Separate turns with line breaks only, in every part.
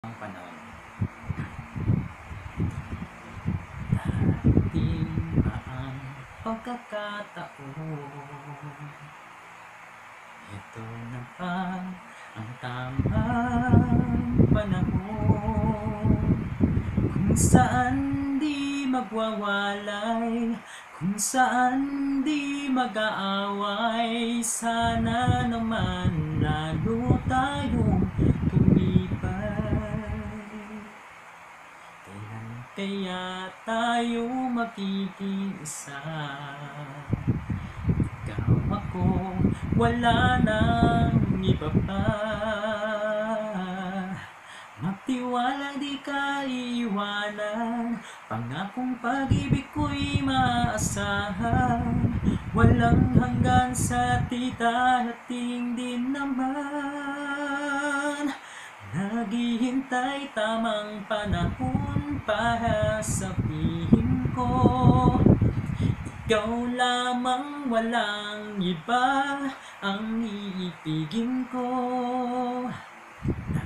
Ang panahon. Darating ba ang pagkakataon? Ito na ba ang tamang panahon? Kung saan di magwawalay, kung saan di mag-aaway, sana naman lalo tayong tumibay. Kailan kaya tayo magiging isa? Ikaw ako, wala nang iba pa. Magtiwala, di ka iiwanan, pangakong pag-ibig ko'y maaasahan. Walang hanggan sa titahating din naman. Naghihintay tamang panahon para sabihin ko, ikaw lamang, walang iba ang iibigin ko.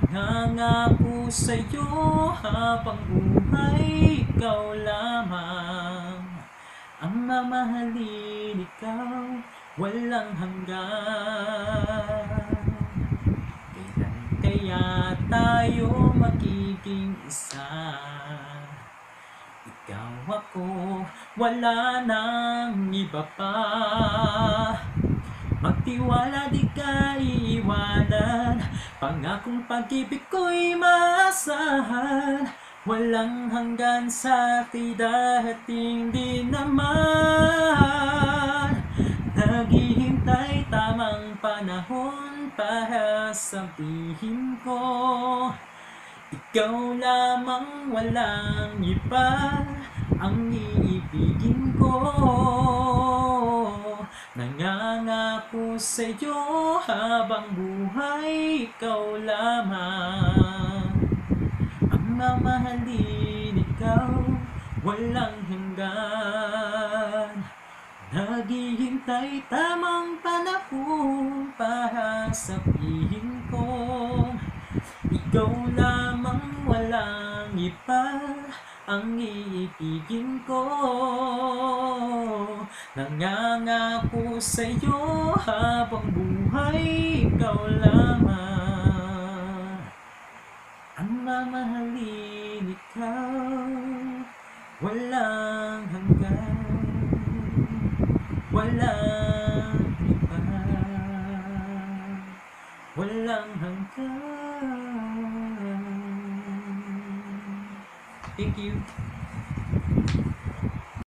Nangangako sa'yo habang buhay, ikaw lamang ang mamahalin, ikaw walang hanggan. Kailan kaya tayo magiging isa? Ikaw ako, wala nang iba pa. Magtiwala, di ka iiwanan, pangakong pag-ibig ko'y maasahan. Walang hanggan sa tidahating din naman. Naghihintay tamang panahon para sabihin ko, ikaw lamang, walang iba ang iibigin ko. Nangangako sa'yo habang buhay, ikaw lamang ang mamahalin, ikaw walang hanggan. Naghihintay tamang panahon para sabihin ko, ikaw lamang, walang iba ang iibigin ko. Nangangako sa'yo habang buhay, ikaw lamang ang mamahalin, ikaw walang hanggan. Walang iba, walang hanggan. Thank you.